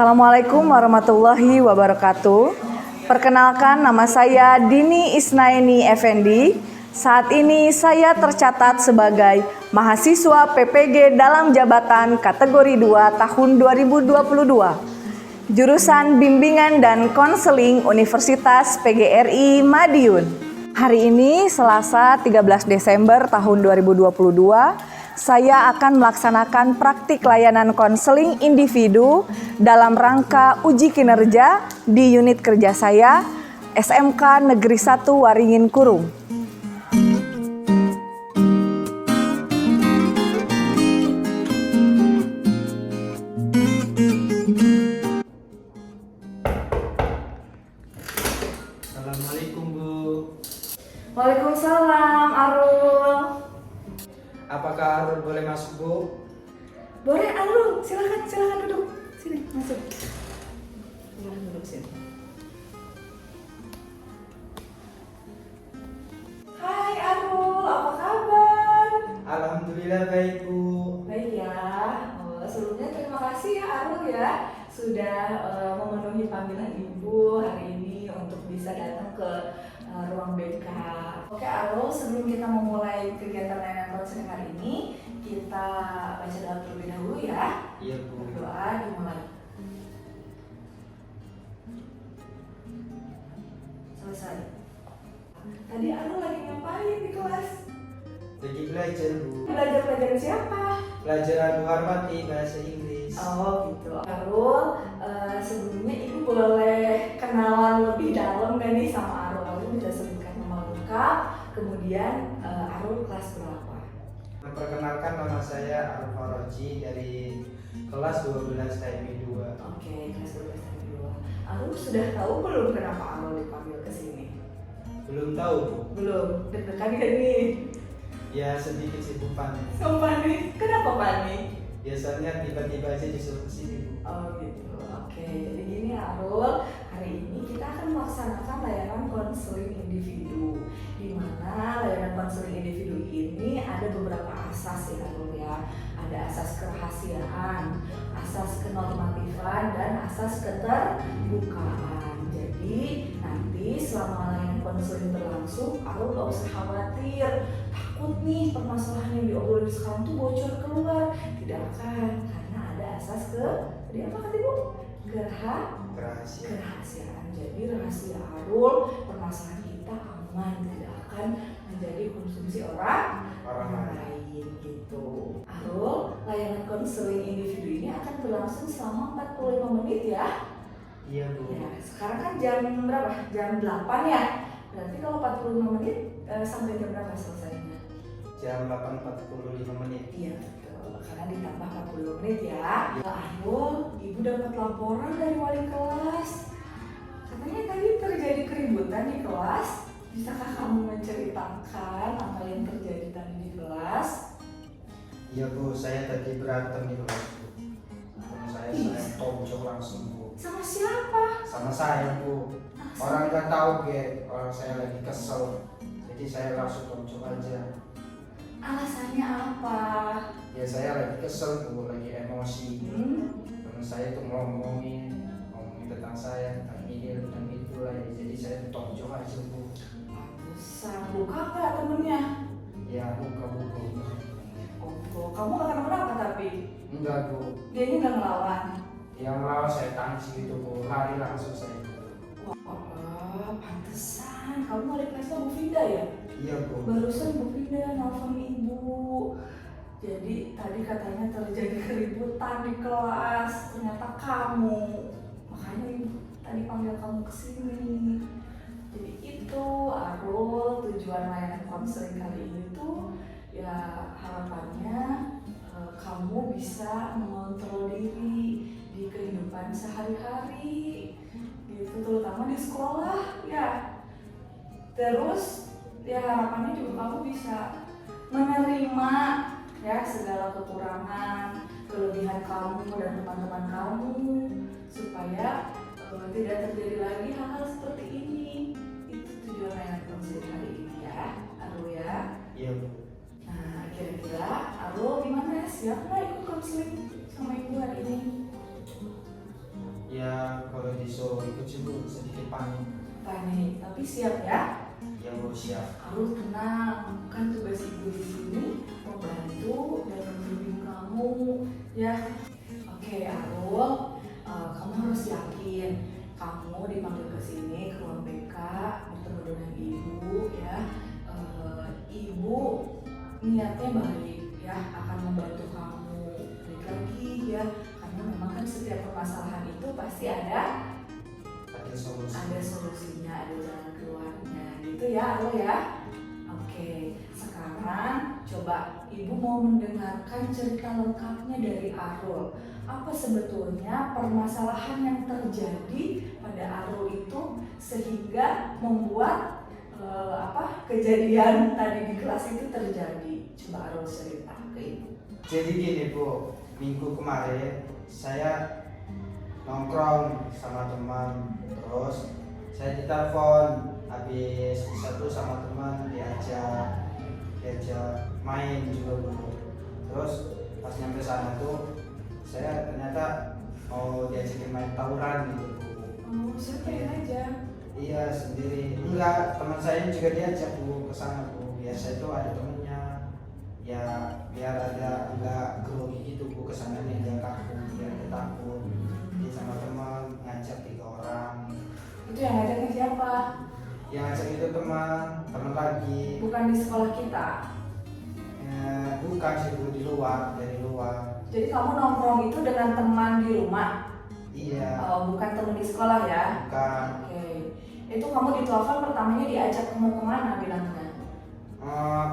Assalamualaikum warahmatullahi wabarakatuh. Perkenalkan, nama saya Dini Isnaini Effendi. Saat ini saya tercatat sebagai mahasiswa PPG dalam jabatan kategori 2 tahun 2022. Jurusan Bimbingan dan Konseling Universitas PGRI Madiun. Hari ini Selasa 13 Desember tahun 2022. Saya akan melaksanakan praktik layanan konseling individu dalam rangka uji kinerja di unit kerja saya, SMK Negeri 1 Waringin Kurung. Assalamualaikum Bu. Waalaikumsalam Arul. Apakah Arul boleh masuk Bu? Boleh Arul, silakan duduk. Sini, masuk. Silakan duduk sini. Hai Arul, apa kabar? Alhamdulillah baik Bu. Baik ya. Sebelumnya terima kasih ya Arul ya sudah memenuhi panggilan Ibu hari ini untuk bisa datang ke ruang BK. Oke Arul, sebelum kita memulai kegiatan layanan konseling hari ini, kita baca doa terlebih dahulu ya. Iya Bu. Berdoa dimulai. Selesai. Tadi Arul lagi ngapain di kelas? Lagi belajar Bu. Belajar siapa? Belajar Anu Harmati bahasa Inggris. Oh gitu. Arul, sebelumnya Ibu boleh kenalan lebih dalam gak nih sama Arul? Arul bisa sebutkan nama lengkap, kemudian Arul kelas berapa? Memperkenalkan, nama saya Arul Faroji dari kelas 12 KMI 2. Oke, kelas 12 tahun 2. Arul sudah tahu belum kenapa Arul dipanggil ke sini? Belum tahu Bu. Belum. Deg-degan gak nih? Ya sedikit sih Bu, panik. Panik. Kenapa panik? Biasanya tiba-tiba aja disuruh ke sini Bu. Oh gitu. Oke, jadi gini Arul, hari ini kita akan melaksanakan layanan konseling individu. Di mana layanan konseling individu ini ada beberapa asas ya Arul ya. Ada asas kerahasiaan, asas kenormatifan, dan asas keterbukaan. Jadi nanti selama layanan konseling berlangsung, Arul gak usah khawatir takut nih permasalahan yang diobrolin sekarang tuh bocor keluar. Tidak akan, karena ada asas tadi apa kata Ibu? Kerahasiaan. Jadi rahasia Arul, permasalahan kita aman, tidak akan menjadi konsumsi orang lain gitu. Arul, layanan konseling individu ini akan berlangsung selama 45 menit ya. Iya Bu. Ya, sekarang kan jam berapa? Jam 8 ya. Berarti kalau 45 menit sampai jam berapa selesainya? Jam 8.45 menit. Iya betul, karena ditambah 40 menit ya. Arul, Ibu dapat laporan dari wali kelas. Katanya tadi terjadi keributan di kelas. Bisakah kamu menceritakan apa yang terjadi tadi di kelas? Iya Bu, saya tadi berantem di kelas Bu. Saya tonjok langsung Bu. Sama siapa? Sama saya Bu. Orang nggak tahu orang saya lagi kesel. Jadi saya langsung tonjok aja. Alasannya apa? Ya saya lagi kesel Bu, lagi emosi. Teman saya tuh ngomongin tentang saya, tentang ini tentang itu lah ya. Jadi saya tonjok aja Bu. Pantesan, buka nggak temennya? Ya buka. Oh, kamu nggak kenapa-napa tapi? Enggak Bu. Dia ini nggak ngelawan? Yang melawan saya tangis gitu Bu, lari langsung saya. Wah, pantesan. Kamu wali kelasnya Bu Frida ya? Iya Bu. Barusan Bu Frida nelfon Ibu. Jadi tadi katanya terjadi keributan di kelas. Ternyata kamu. Makanya Ibu tadi panggil kamu ke sini. Jadi itu Arul, tujuan layanan konseling kali ini tuh ya harapannya kamu bisa mengontrol diri di kehidupan sehari-hari gitu, terutama di sekolah ya. Terus ya harapannya juga kamu bisa menerima ya segala kekurangan, kelebihan kamu dan teman-teman kamu supaya tidak terjadi lagi hal-hal seperti ini. Itu tujuan layanan konseling hari ini ya Arul ya. Iya Bu. Nah kira-kira Arul gimana, siap nggak ikut konseling sama Ibu hari ini? Ya kalau disuruh ikut sih Bu sedikit panik. Panik, tapi siap ya. Ya Bu siap. Arul tenang, kan tugas ibu di sini membantu dan membimbing kamu ya. Oke Arul, kamu harus yakin kamu dipanggil ke sini ke ruang BK bertemu dengan ibu ya. Ibu niatnya baik ya, akan membantu kamu. Baik lagi ya, karena memang kan setiap permasalahan itu pasti ada solusinya, ada jalan keluarnya gitu ya Arul ya. Oke, sekarang coba ibu mau mendengarkan cerita lengkapnya dari Arul. Apa sebetulnya permasalahan yang terjadi pada Arul itu sehingga membuat kejadian tadi di kelas itu terjadi. Coba Arul cerita ke ibu. Jadi gini Bu, minggu kemarin saya nongkrong sama teman, terus saya ditelepon habis satu sama teman diajak main juga dulu. Terus pas nyampe sana tuh saya ternyata mau diajakin main tawuran gitu Bu. Oh, siapa yang ngajak? Iya sendiri. Enggak, teman saya juga diajak Bu ke sana Bu. Biasa itu ada temennya. Ya biar ada enggak grogi gitu Bu, ke sana nih enggak kaku, biar dia takut. Dia sama teman ngajak 3 orang. Itu yang ngajaknya siapa? Yang ngajak itu teman lagi. Bukan di sekolah kita. Bukan sih Bu, di luar, dari luar. Jadi kamu nongkrong itu dengan teman di rumah? Iya. Oh, bukan teman di sekolah ya? Bukan. Oke. Itu kamu ditelepon pertamanya diajak kamu kemana bilangnya?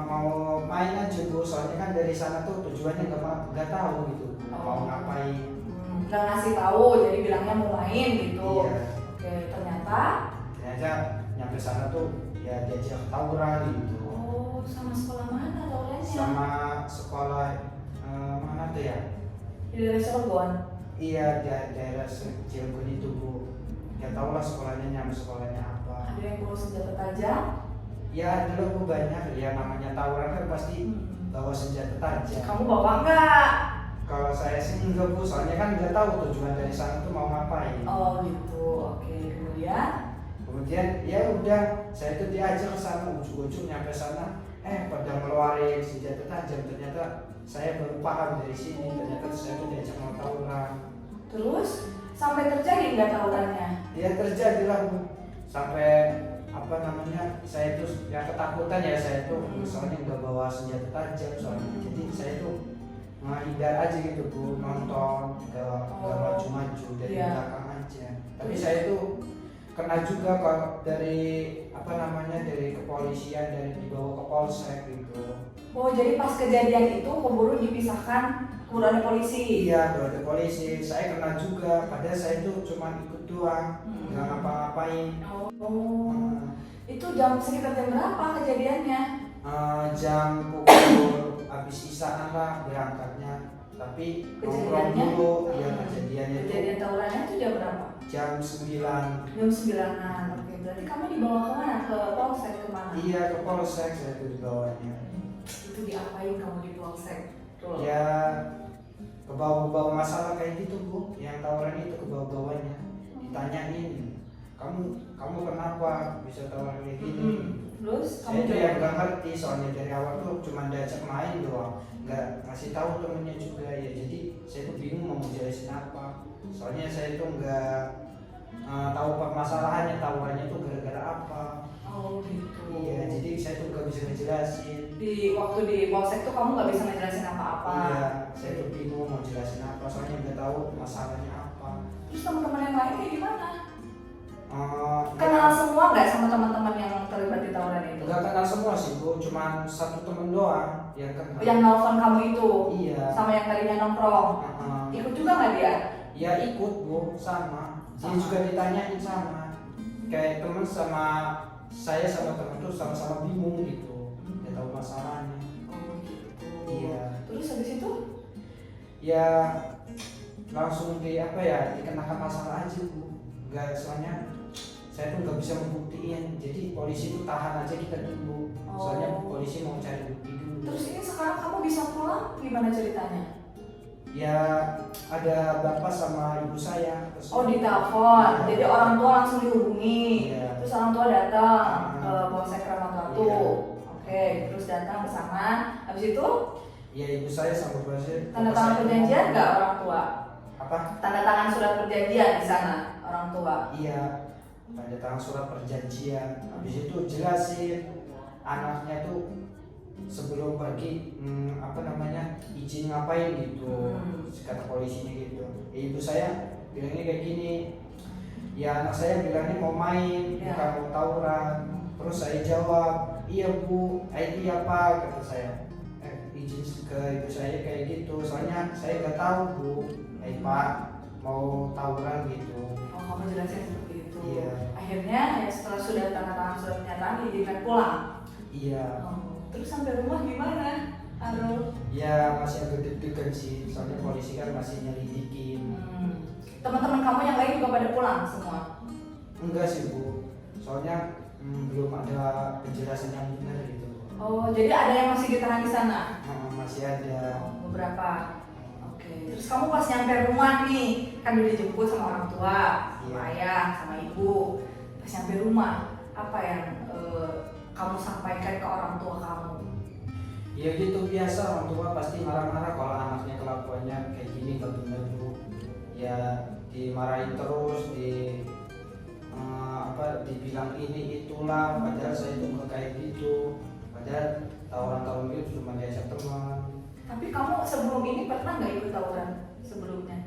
Mau main aja Bu, soalnya kan dari sana tuh tujuannya nggak tahu gitu. Mau ngapain? Nggak ngasih tahu, jadi bilangnya mau main gitu. Iya. Oke, ternyata nyampe sana tuh ya diajak tawuran gitu. Oh, sama sekolah mana tawurannya? Sama sekolah mana tuh ya? Di daerah Cilegon? Iya, daerah Cilegon itu Bu. Ya tau lah sekolahnya, nyampe sekolahnya apa. Ada yang bawa senjata tajam? Ya dulu Bu banyak, ya namanya tawuran kan pasti bawa senjata tajam. Kamu bawa enggak? Kalau saya sih enggak Bu, soalnya kan nggak tahu tujuan dari sana tuh mau ngapain. Oh gitu, oke. Kemudian ya udah, saya tuh diajak ke sana, ujung-ujung nyampe sana, pada ngeluarin senjata tajam. Ternyata saya baru paham dari sini, ternyata saya tuh diajak mau tawuran. Terus sampai terjadi nggak tawurannya? Ya terjadilah Bu, sampai saya terus ya ketakutan ya saya tuh, soalnya nggak bawa senjata tajam soalnya. Jadi saya tuh menghindar aja gitu Bu, nonton, nggak maju-maju dari belakang aja. Tapi saya tuh kena juga kalau dari dari kepolisian, dari dibawa ke polsek gitu. Oh, jadi pas kejadian itu keburu dipisahkan, keburu ada polisi? Iya, ada polisi. Saya kena juga, padahal saya itu cuma ikut doang, nggak ngapa-ngapain. Itu sekitar jam berapa kejadiannya? Jam pukul habis isaan lah berangkatnya. Tapi nongkrong dulu, ya kejadiannya itu. Kejadian tawurannya itu jam berapa? Jam 9. Jam 9-an. Oke, berarti kamu dibawa kemana? Ke polsek kemana? Iya, ke polsek saya tuh dibawanya. Itu diapain kamu di polsek? Tuh. Ya kebawa-bawa masalah kayak gitu Bu, yang tawuran itu kebawa-bawanya. Ditanyain, kamu kenapa bisa tawuran kayak gini? Terus saya itu yang nggak ngerti, soalnya dari awal tuh cuma diajak main doang, nggak ngasih tahu temennya juga ya. Jadi saya tuh bingung mau jelasin apa, soalnya saya itu nggak tahu permasalahannya, tawurannya tuh gara-gara apa. Oh gitu. Iya, jadi saya tuh nggak bisa ngejelasin. Waktu di polsek tuh kamu nggak bisa ngejelasin apa-apa. Iya, saya tuh bingung mau jelasin apa, soalnya nggak tahu masalahnya apa. Terus teman-teman yang lain kayak gimana? Kenal semua nggak sama teman-teman yang terlibat di tawuran itu? Nggak kenal semua sih Bu, cuma satu temen doang yang kenal. Yang nelfon kamu itu? Iya. Sama yang tadinya nongkrong? Ikut juga nggak dia? Ya ikut Bu, sama. Dia juga ditanyain sama. Kayak temen sama saya sama temen tuh sama-sama bingung gitu, nggak tahu masalahnya. Oh gitu. Iya. Terus habis itu? Ya langsung dikenakan masalah aja Bu. Nggak, soalnya saya tuh nggak bisa membuktiin, jadi polisi tuh tahan aja kita dulu. Soalnya polisi mau cari bukti dulu. Terus ini sekarang kamu bisa pulang, gimana ceritanya? Ya ada bapak sama ibu saya. Terus, Oh ditelepon, Iya. jadi orang tua langsung dihubungi. Iya. Terus orang tua datang ke Polsek Kramat Ratu. Iya. Oke, terus datang ke sana. Habis itu Ya ibu saya sama bapak saya. tanda bapak tangan saya- perjanjian nggak orang tua? Apa? Tanda tangan surat perjanjian di sana orang tua. Iya, tanda tangan surat perjanjian. Habis itu jelasin anaknya tuh sebelum pergi apa namanya izin ngapain gitu, kata polisinya gitu. Ibu saya bilangnya kayak gini, ya anak saya bilangnya mau main, Ya. bukan mau tawuran. Terus saya jawab, iya bu, iya pak, kata saya. Izin ke ibu saya kayak gitu, soalnya saya nggak tahu bu, pak mau tawuran gitu. Oh kamu jelasin seperti itu. Iya. Akhirnya ya setelah sudah tanda tangan surat pernyataan diizinkan pulang. Iya. Terus sampai rumah gimana, Arul? Ya masih agak deg-degan sih, soalnya polisi kan masih nyelidikin. Teman-teman kamu yang lain juga pada pulang semua? Enggak sih bu, soalnya belum ada penjelasan yang benar gitu. Oh jadi ada yang masih ditahan di sana? Masih ada. Beberapa. Oke. Terus kamu pas nyampe rumah nih, kan udah dijemput sama orang tua, sama Iya. ayah, sama ibu. Pas nyampe rumah, apa yang kamu sampaikan ke orang tua kamu? Ya gitu biasa, orang tua pasti marah-marah kalau anaknya kelakuannya kayak gini gak benar bu. Ya dimarahin terus, dibilang ini itulah, padahal saya itu nggak kayak gitu. Padahal tawuran-tawuran itu cuma diajak teman. Tapi kamu sebelum ini pernah nggak ikut tawuran sebelumnya?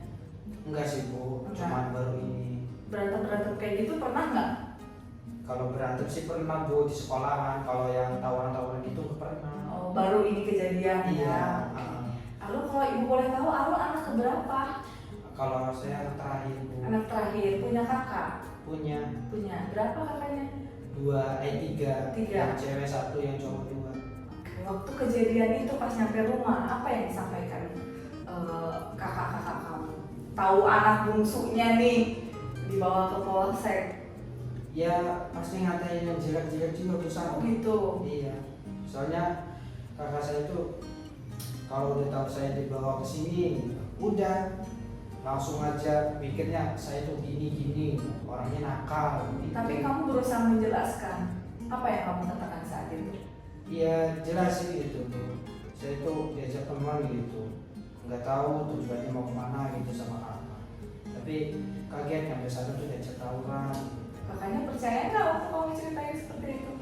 Enggak sih bu, Enggak. cuma baru ini. Berantem-berantem kayak gitu pernah nggak? Kalau berantem sih pernah bu di sekolahan, kalau yang tawuran-tawuran gitu nggak pernah. Oh, baru ini kejadian Iya. ya. Lalu kalau ibu boleh tahu, Arul anak keberapa? Kalau saya anak terakhir bu, Anak terakhir, punya kakak? punya Punya, berapa kakaknya? tiga, Tiga. yang cewek satu, yang cowok dua. Oke, waktu kejadian itu pas nyampe rumah, apa yang disampaikan kakak-kakak kamu? Tahu anak bungsunya nih dibawa ke polsek. Ya pasti ngatain yang jelek-jelek juga bu sama. Oh gitu. Iya, soalnya kakak saya itu kalau udah tahu saya dibawa ke sini, udah langsung aja pikirnya saya tuh gini-gini, orangnya nakal. Gitu. Tapi kamu berusaha menjelaskan apa yang kamu katakan saat itu? Iya jelas sih gitu bu. Saya tuh diajak teman gitu, nggak tahu tujuannya mau kemana gitu sama kakak. Tapi kaget sampai sana tuh diajak tawuran. Kakaknya percaya nggak waktu kamu ceritain seperti itu?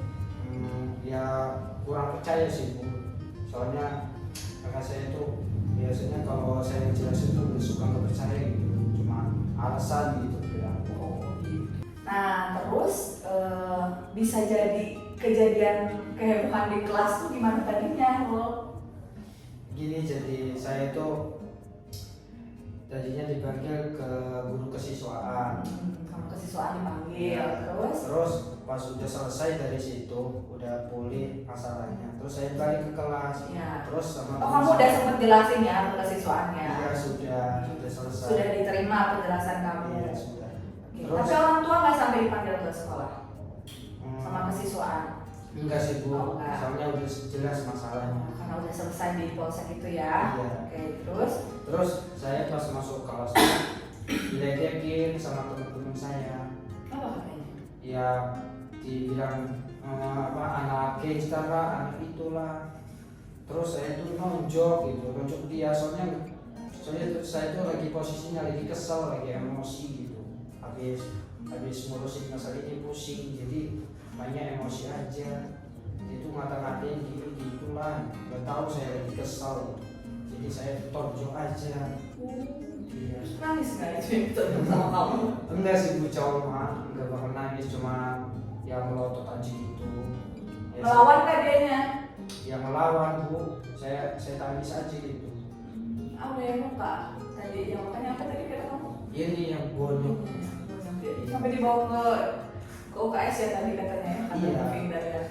Ya kurang percaya sih bu. Soalnya kakak saya itu biasanya kalau saya jelasin tuh suka nggak percaya gitu, cuma alasan gitu bilang. Nah terus bisa jadi kejadian kehebohan di kelas tuh gimana tadinya lo? Gini, jadi saya itu tadinya dipanggil ke guru kesiswaan. Kamu kesiswaan dipanggil, Terus pas udah selesai dari situ, udah pulih masalahnya, terus saya balik ke kelas. Ya. Terus sama Oh kamu udah sempat jelasin ya kesiswaannya? Iya sudah selesai. Sudah diterima penjelasan kamu? Iya sudah. Oke. Terus Tapi orang tua nggak sampai dipanggil ke sekolah hmm, sama kesiswaan? enggak sih bu, Oh, enggak. soalnya udah jelas masalahnya. Karena udah selesai di polsek itu ya? Iya. Oke, terus? Terus saya pas masuk kelas diledekin sama teman-teman saya. Apa katanya? Ya dibilang anak gangster lah, anak itulah. Terus saya tuh nonjok dia, soalnya saya tuh lagi posisinya lagi kesel, lagi emosi gitu. Habis ngurusin masalah ini pusing, jadi banyak emosi aja. Itu ngata-ngatain gitulah, nggak tahu saya lagi kesel. Jadi saya tonjok aja. Iya. Nangis nggak itu yang ditonjok sama kamu? Enggak sih bu, cowok mah enggak bakal nangis, cuma ya melotot aja gitu. Ya, Melawan nggak dianya? ya melawan bu, saya tangis aja gitu. Apa yang muka? Tadi yang makanya apa tadi kata kamu? Ini yang bonyok. Sampai dibawa ke UKS ya tadi katanya ya? Kata Iya. Pindah ya.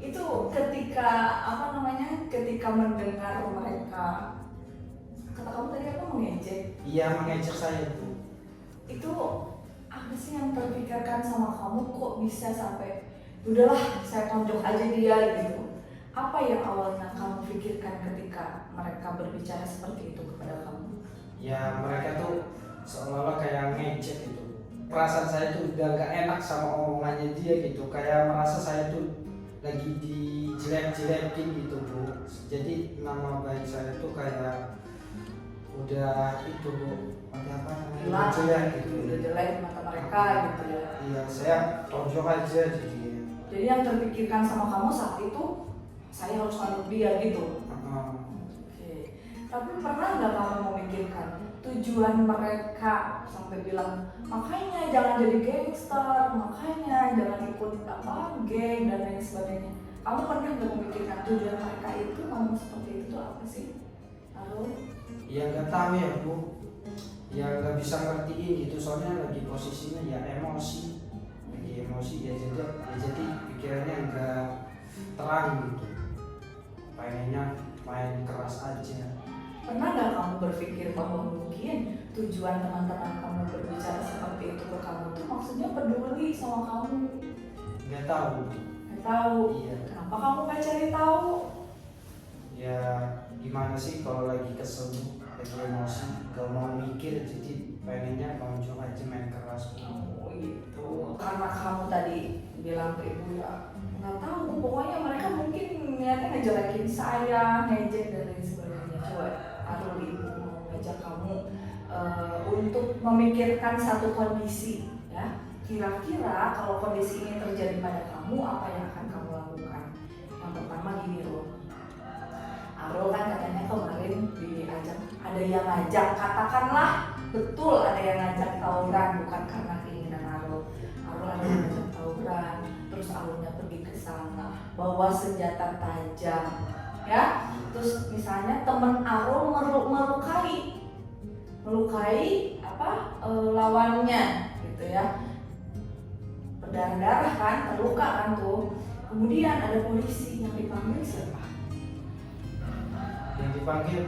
Itu ketika ketika mendengar mereka, kata kamu tadi apa, mengejek? Iya, mengejek saya bu. Itu apa sih yang terpikirkan sama kamu kok bisa sampai udahlah saya tonjok aja dia gitu? Apa yang awalnya kamu pikirkan ketika ketika mereka berbicara seperti itu kepada kamu? Ya mereka tuh seolah-olah kayak ngejek gitu. Perasaan saya tuh udah gak enak sama omongannya dia gitu, kayak merasa saya tuh lagi dijelek-jelekin gitu Bu. Jadi nama baik saya tuh kayak udah itu Bu, ada apa namanya, Hilang jelek gitu, gitu. udah jelek di mata mereka gitu ya. Iya, saya tonjok aja jadi. Jadi yang terpikirkan sama kamu saat itu, saya harus ngaduk dia gitu. Oke. Tapi pernah nggak kamu memikirkan tujuan mereka sampai bilang makanya jangan jadi gangster, makanya jangan ikut geng dan lain sebagainya. Kamu pernah nggak memikirkan tujuan mereka itu ngomong seperti itu apa sih? Lalu? Ya nggak tahu ya Bu, ya nggak bisa ngertiin gitu, soalnya lagi posisinya ya emosi, ya jadi pikirannya nggak terang gitu, pengennya main keras aja. Pernah nggak kamu berpikir bahwa mungkin tujuan teman-teman kamu berbicara seperti itu ke kamu tuh maksudnya peduli sama kamu? Nggak tahu. Nggak tahu. Iya. Kenapa kamu nggak cari tahu? Ya gimana sih kalau lagi kesel, lagi emosi, gak mau mikir, jadi pengennya nonjok aja main keras. Oh gitu. Karena kamu tadi bilang ke ibu ya nggak tahu, pokoknya mereka mungkin niatnya ngejelekin saya, ngejek dan lain sebagainya. Coba Arul, ibu mau ngajak kamu untuk memikirkan satu kondisi ya. Kira-kira kalau kondisi ini terjadi pada kamu, apa yang akan kamu lakukan? Yang pertama gini Rul. Arul kan katanya kemarin diajak, ada yang ngajak, katakanlah betul ada yang ngajak tawuran, bukan karena keinginan Arul. Arul ada yang ngajak tawuran, terus Arulnya pergi ke sana bawa senjata tajam, ya. Terus misalnya temen Arul melukai lawannya, gitu ya. Berdarah-darah kan, terluka kan tuh. Kemudian ada polisi yang dipanggil siapa? Yang dipanggil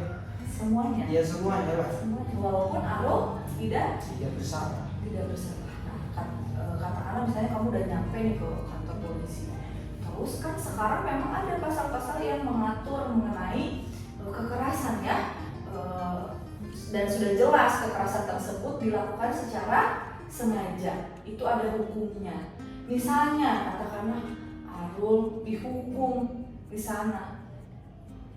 Semuanya. ya semuanya lah. Semuanya. Walaupun Arul tidak bersalah. Nah, katakanlah misalnya kamu udah nyampe nih ke kantor polisi. Terus kan sekarang memang ada pasal-pasal yang mengatur mengenai kekerasan ya. Dan sudah jelas kekerasan tersebut dilakukan secara sengaja. Itu ada hukumnya. Misalnya katakanlah Arul dihukum di sana.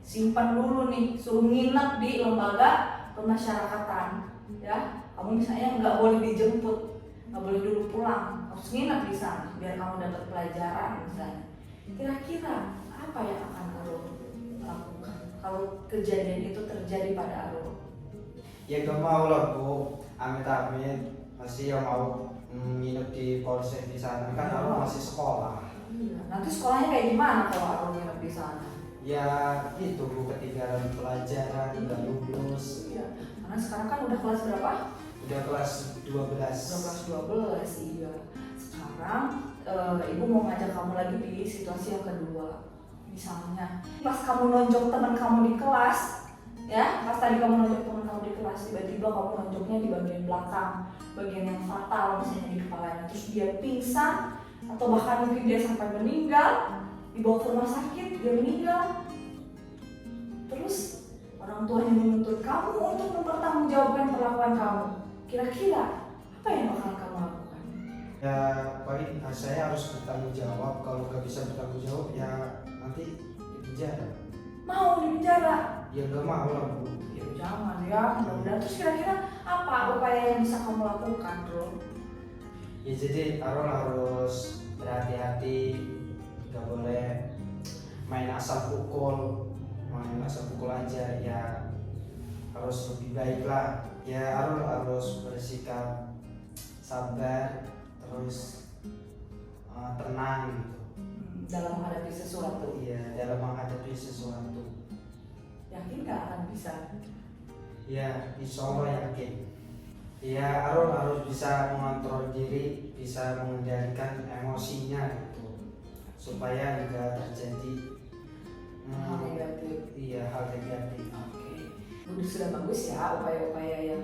Simpan dulu nih, suruh nginep di lembaga pemasyarakatan, ya. Kamu misalnya nggak boleh dijemput, nggak boleh dulu pulang, harus nginep di sana biar kamu dapat pelajaran misalnya. Kira-kira apa yang akan Arul lakukan kalau kejadian itu terjadi pada Arul? Ya gak mau lah Bu, amit-amit masih yang mau nginep di polsek di sana, kan Arul masih sekolah. Iya. Nanti sekolahnya kayak gimana kalau Arul nginep di sana? Ya itu Bu, ketinggalan pelajaran, nggak lulus. Iya. Karena sekarang kan udah kelas berapa? Udah kelas 12. Udah kelas 12, iya. Sekarang ibu mau ngajak kamu lagi di situasi yang kedua. Misalnya pas kamu nonjok teman kamu di kelas, ya, pas tadi kamu nonjok teman kamu di kelas, tiba-tiba kamu nonjoknya di bagian belakang, bagian yang fatal misalnya di kepalanya, terus dia pingsan atau bahkan mungkin dia sampai meninggal, dibawa ke rumah sakit, dia meninggal. Terus orang tuanya menuntut kamu untuk mempertanggungjawabkan perlakuan kamu. Kira-kira apa yang bakal kamu lakukan? Ya paling saya harus bertanggung jawab. Kalau nggak bisa bertanggung jawab ya nanti di penjara. Mau di penjara? Ya nggak mau lah Bu. Ya jangan ya, mudah-mudahan. Terus kira-kira apa upaya yang bisa kamu lakukan, Bro? Ya jadi Arul harus berhati-hati, nggak boleh main asal pukul aja, ya harus lebih baik lah. Ya Arul harus bersikap sabar, terus tenang gitu. Dalam menghadapi sesuatu. Iya, dalam menghadapi sesuatu. Yakin gak akan bisa? Ya, insya Allah yakin. Ya Arul harus bisa mengontrol diri, bisa mengendalikan emosinya gitu, supaya enggak terjadi Hal negatif. Iya, hal negatif. Oke. Sudah bagus ya upaya-upaya yang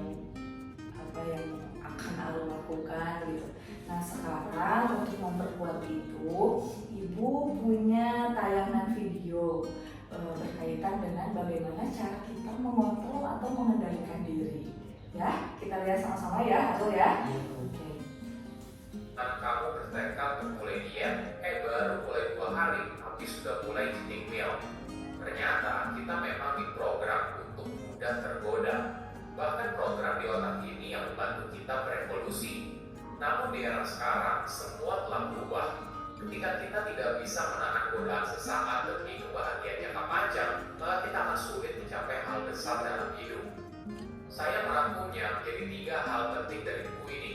akan Arul lakukan gitu. Nah sekarang untuk memperkuat itu, ibu punya tayangan video berkaitan dengan bagaimana cara kita mengontrol atau mengendalikan diri. Ya, kita lihat sama-sama ya, Arul ya. Iya, Bu. Oke. Kamu bertekad untuk mulai diet, baru mulai 2 hari, tapi sudah mulai eating meal. Ternyata kita memang diprogram untuk mudah tergoda. Bahkan program di otak ini yang membantu kita berevolusi. Namun di era sekarang, semua telah berubah. Ketika kita tidak bisa menahan godaan sesaat demi kebahagiaan jangka panjang, maka kita akan sulit mencapai hal besar dalam hidup. Saya merangkumnya menjadi 3 hal penting dari buku ini.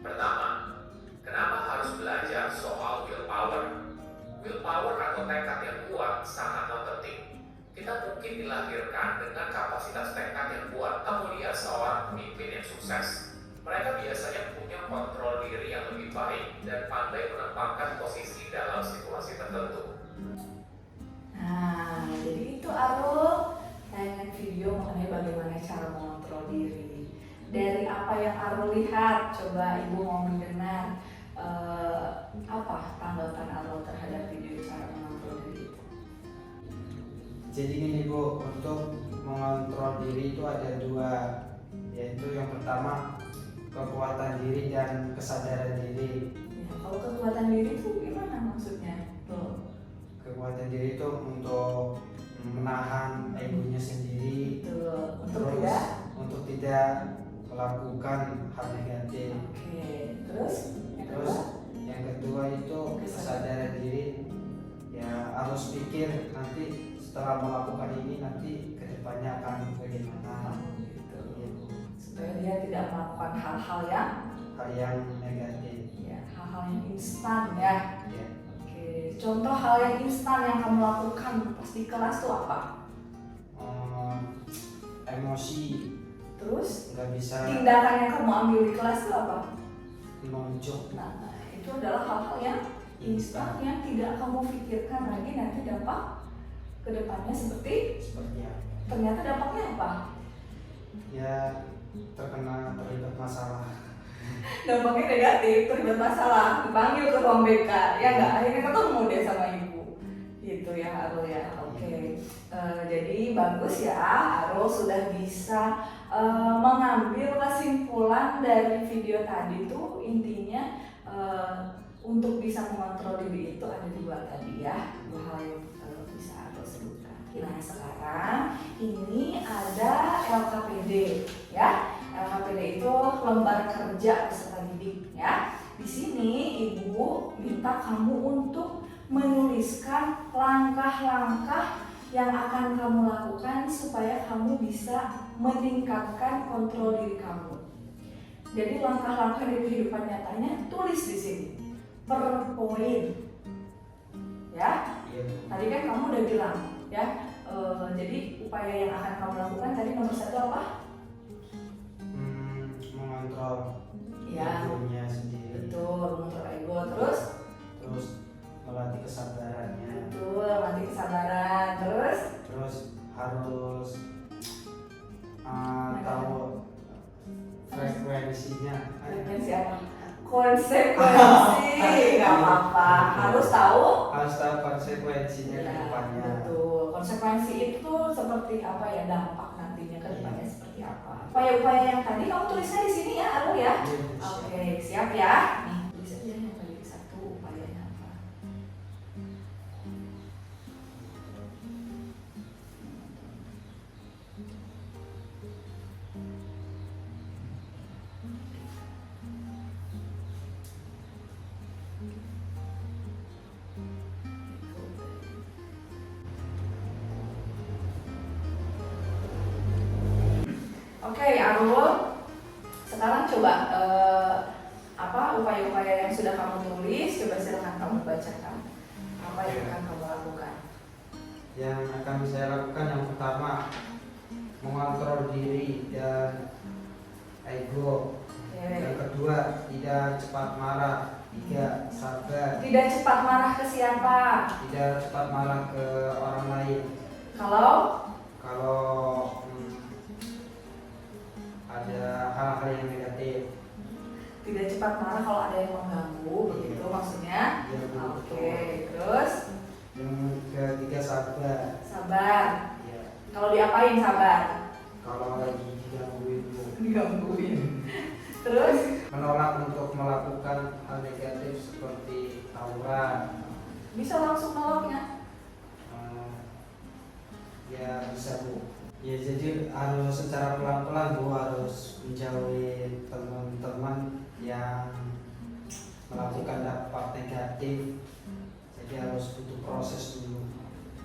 Pertama, kenapa harus belajar soal willpower? Willpower atau tekad yang kuat sangatlah penting. Kita mungkin dilahirkan dengan kapasitas tekad yang kuat. Kamu lihat seorang pemimpin yang sukses. Mereka biasanya punya kontrol diri yang lebih baik dan pandai menempatkan posisi dalam situasi tertentu. Nah, jadi itu Arul tayangan video mengenai bagaimana cara mengontrol diri. Dari apa yang Arul lihat, coba Ibu mau mendengar apa tanggapan Arul terhadap video cara mengontrol diri itu? Jadi gini Bu, untuk mengontrol diri itu ada 2, yaitu yang pertama kekuatan diri dan kesadaran diri. Ya, kalau kekuatan diri itu gimana maksudnya? Tuh. Kekuatan diri itu untuk menahan egonya sendiri, Tuh, terus untuk tidak melakukan hal negatif. Oke, terus Yang kedua itu kesadaran diri, ya harus pikir nanti setelah melakukan ini nanti kedepannya akan bagaimana. gitu. Ya, Bu. Supaya dia tidak melakukan hal-hal yang negatif. ya hal-hal yang instan ya. Ya. Oke, contoh hal yang instan yang kamu lakukan pas di kelas tuh apa? Emosi, Terus nggak bisa tindakan yang kamu ambil di kelas tuh apa? menonjok. Nah, itu adalah hal-hal yang instan yang tidak kamu pikirkan lagi nanti dampak kedepannya seperti Seperti apa? ternyata dampaknya apa? Ya terlibat masalah. Dampaknya negatif, terlibat masalah, dipanggil ke ruang BK, ya nggak? Akhirnya ketemu deh sama ibu, gitu ya Arul ya. Oke. Jadi bagus ya, Arul sudah bisa mengambil kesimpulan dari video tadi tuh intinya untuk bisa mengontrol diri itu ada 2 tadi ya, 2 hal yang bisa Arul sebutkan. Nah sekarang ini ada LKPD ya. LKPD itu lembar kerja peserta didik ya. Di sini ibu minta kamu untuk menuliskan langkah-langkah yang akan kamu lakukan supaya kamu bisa meningkatkan kontrol diri kamu. Jadi langkah-langkah dari kehidupan nyatanya tulis di sini per poin. Ya. Iya, Bu. Tadi kan kamu udah bilang ya. Jadi upaya yang akan kamu lakukan tadi nomor 1 apa? Mengontrol Ya. egonya sendiri. Betul, mengontrol ego. Terus melatih kesabarannya. Betul, latih kesabaran. Terus harus tahu frekuensinya. frekuensi apa? Konsekuensi, nggak apa-apa. Harus tahu. Harus tahu konsekuensinya ke Ya, depannya. betul. Konsekuensi itu seperti apa ya, dampak nantinya ke depannya seperti apa. Upaya-upaya yang tadi kamu tulisnya di sini ya, Arul ya. Iya, Bu. Oke, siap ya. Nih, tulis aja yang tadi 1 upayanya apa. Oke, Arul. Sekarang coba apa upaya-upaya yang sudah kamu tulis, coba silakan kamu bacakan. Apa yang akan kamu lakukan? Yang akan saya lakukan yang pertama mengontrol diri dan ego. Oke. Yang kedua tidak cepat marah. 3 sabar. Tidak cepat marah ke siapa? Tidak cepat marah ke orang lain. Kalau ada hal-hal yang negatif. tidak cepat marah kalau ada yang mengganggu, begitu maksudnya. Ya, Bu. Oke, terus Yang ketiga sabar. sabar. Ya. Kalau di apa diapain sabar? Kalau lagi digangguin Bu, Digangguin. Terus? menolak untuk melakukan hal negatif seperti tawuran. Bisa langsung nolaknya? Ya bisa Bu. Ya jadi harus secara pelan-pelan Bu, harus menjauhi teman-teman yang melakukan dampak negatif. Jadi harus butuh proses dulu.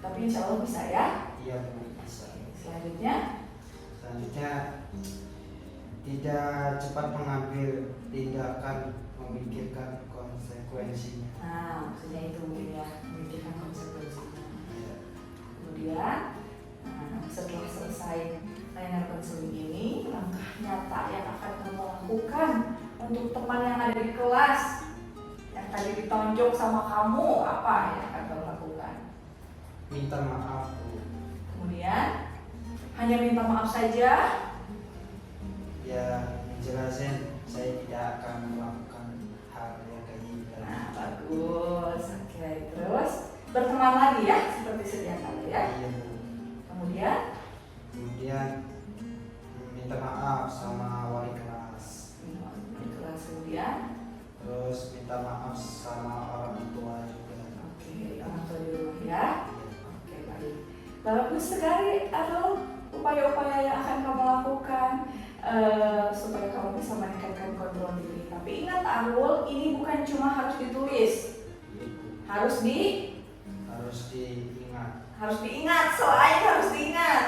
Tapi insya Allah bisa ya. Iya Bu, bisa. Selanjutnya, tidak cepat mengambil tindakan memikirkan konsekuensinya. nah maksudnya itu mungkin ya, memikirkan konsekuensinya. Ya. Kemudian, setelah selesai layanan konseling ini, langkah nyata yang akan kamu lakukan untuk teman yang ada di kelas yang tadi ditonjok sama kamu, apa yang akan kamu lakukan? Minta maaf Bu. Kemudian, hanya minta maaf saja. Ya menjelaskan saya tidak akan melakukan hal yang kayak gitu. Nah, bagus. Oke, terus berteman lagi ya, seperti sedia kala ya. Iya Bu. Kemudian, minta maaf sama wali kelas. di kelas kemudian, Terus minta maaf sama orang tua juga. oke, orang tua di rumah ya. Iya. Oke, baik. Bagus sekali, Arul. Upaya-upaya yang akan kamu lakukan supaya kamu bisa meningkatkan kontrol diri. Tapi ingat, Arul, ini bukan cuma harus ditulis, Iya Bu. harus diingat, selain harus diingat.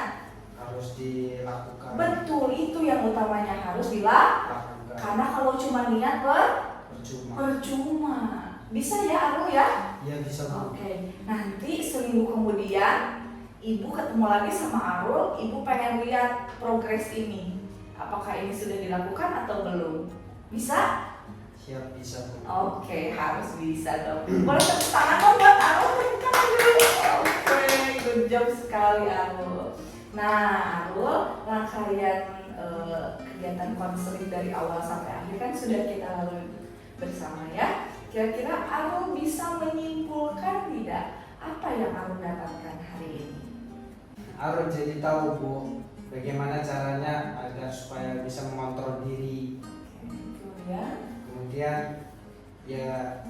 Harus dilakukan. Betul, itu yang utamanya harus dilakukan. Lakukan. Karena kalau cuma niat percuma. Bisa ya, Arul ya? Iya bisa Bu. Oke, nanti seminggu kemudian Ibu ketemu lagi sama Arul, Ibu pengen lihat progres ini. Apakah ini sudah dilakukan atau belum? Bisa? Siap, bisa Bu. Oke, harus bisa dong. Boleh tepuk tangan dong buat Arul? Oke, good job sekali Arul. Nah, Arul, rangkaian kegiatan konseling dari awal sampai akhir kan sudah kita lalui bersama ya. Kira-kira Arul bisa menyimpulkan tidak apa yang Arul dapatkan hari ini? Arul jadi tahu Bu, bagaimana caranya agar supaya bisa mengontrol diri. Kemudian ya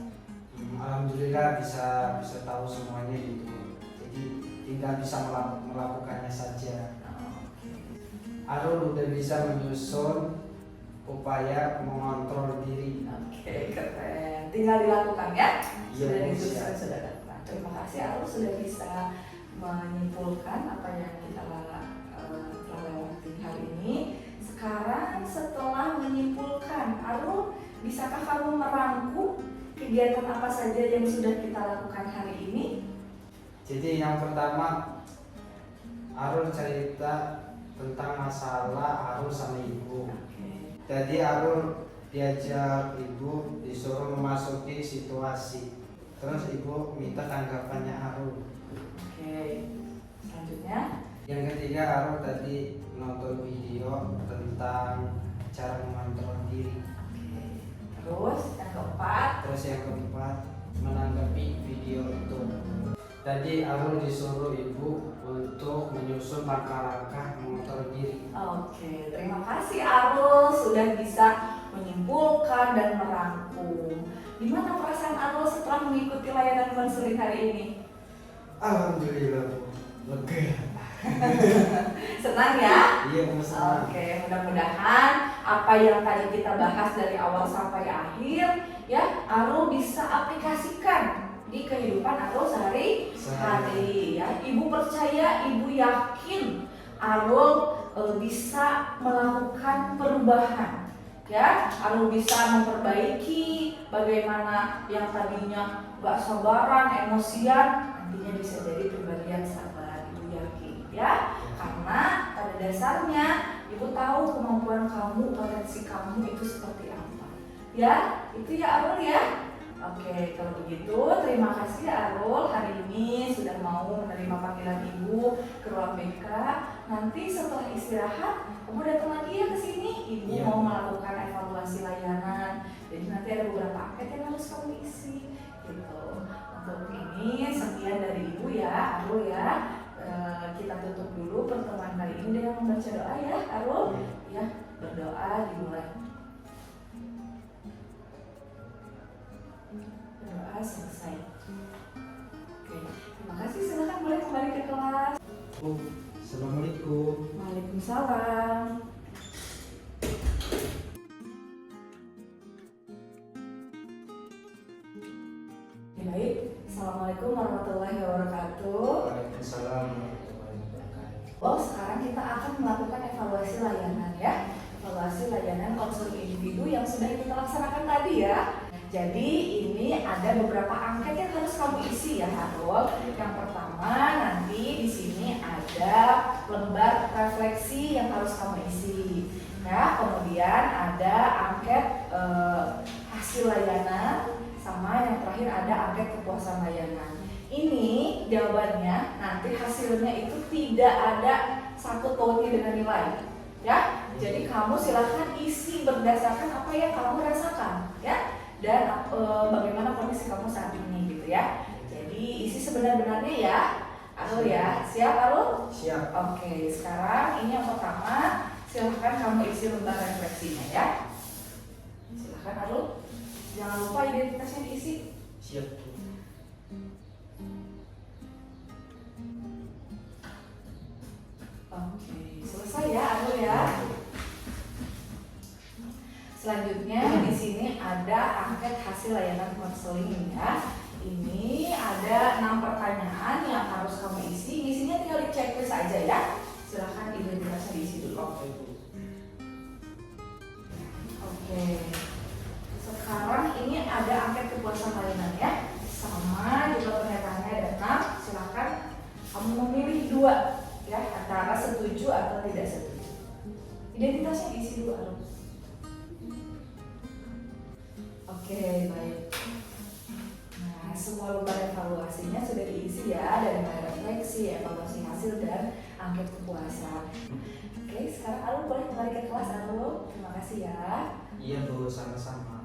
alhamdulillah bisa tahu semuanya gitu. Jadi tinggal bisa melakukannya saja. Arul udah bisa menyusun upaya mengontrol diri. Oke, keren. Tinggal dilakukan ya. Iya, Sudah Bu, disusun, siap. sudah dapat. Terima kasih Arul sudah bisa menyimpulkan apa yang kita telah lewati hari ini. Sekarang setelah menyimpulkan, Arul, bisakah kamu merangkum kegiatan apa saja yang sudah kita lakukan hari ini? Jadi yang pertama Arul cerita tentang masalah Arul sama ibu. Jadi Arul diajak ibu disuruh memasuki situasi. Terus ibu minta tanggapannya Arul. Oke, selanjutnya. Yang ketiga Arul tadi nonton video tentang cara mengontrol diri. Terus yang keempat. Terus yang keempat menanggapi video itu. Tadi Arul disuruh ibu untuk menyusun langkah-langkah mengontrol diri. Oke, terima kasih Arul sudah bisa menyimpulkan dan merangkum. Gimana perasaan Arul setelah mengikuti layanan konseling hari ini? Alhamdulillah Bu, lega. Senang ya? Iya Bu, senang. Oke, mudah-mudahan apa yang tadi kita bahas dari awal sampai akhir ya Arul bisa aplikasikan di kehidupan Arul sehari-hari ya. Ibu percaya, ibu yakin Arul bisa melakukan perubahan ya. Arul bisa memperbaiki bagaimana yang tadinya gak sabaran, emosian, nantinya bisa jadi pribadi yang sabar. Ibu yakin ya, karena pada dasarnya ibu tahu kemampuan kamu, potensi kamu itu seperti apa ya. Itu ya Arul ya. Oke, kalau begitu terima kasih Arul hari ini sudah mau menerima panggilan ibu ke ruang BK. Nanti setelah istirahat, kamu datang lagi ya ke sini. Ibu Iya. mau melakukan evaluasi layanan. Jadi nanti ada beberapa paket yang harus kamu isi. Gitu. Untuk ini sekian dari ibu ya, Arul ya. kita tutup dulu pertemuan kali ini dengan membaca doa ya, Arul. Ya, berdoa dimulai. Berdoa selesai. Oke, terima kasih. Silakan boleh kembali ke kelas. Assalamualaikum. Waalaikumsalam. Baik, Assalamualaikum warahmatullahi wabarakatuh. Waalaikumsalam warahmatullahi wabarakatuh. Oh, sekarang kita akan melakukan evaluasi layanan ya. Evaluasi layanan konseling individu yang sudah kita laksanakan tadi ya. Jadi ini ada beberapa angket yang harus kamu isi ya, Harul. Yang pertama nanti di sini ada lembar refleksi yang harus kamu isi. Ya, kemudian ada angket hasil layanan, sama yang terakhir ada angket kepuasan layanan. Ini jawabannya nanti hasilnya itu tidak ada satu tone dengan nilai. Ya, jadi kamu silahkan isi berdasarkan apa yang kamu rasakan, ya, dan bagaimana kondisi kamu saat ini, gitu ya. Jadi isi sebenar-benarnya ya, Arul ya. Siap Arul? Siap. Oke, sekarang ini yang pertama, silahkan kamu isi lembar refleksinya ya. Silahkan Arul. Jangan lupa identitasnya diisi. Siap. Oke, selesai ya Arul ya. Selanjutnya di sini ada angket hasil layanan konseling ya. Ini ada 6 pertanyaan yang harus kamu isi. Isinya tinggal di checklist aja ya. Silahkan identitasnya diisi dulu. Oke. Sekarang ini ada angket kepuasan layanan ya. Sama juga pernyataannya ada 6. Silahkan kamu memilih 2 ya, antara setuju atau tidak setuju. Identitasnya diisi dulu Arul. Oke, baik. Nah, semua lembar evaluasinya sudah diisi ya, dari mulai refleksi, evaluasi hasil, dan angket kepuasan. Oke, sekarang Arul boleh kembali ke kelas Arul. Terima kasih ya. Iya Bu, sama-sama.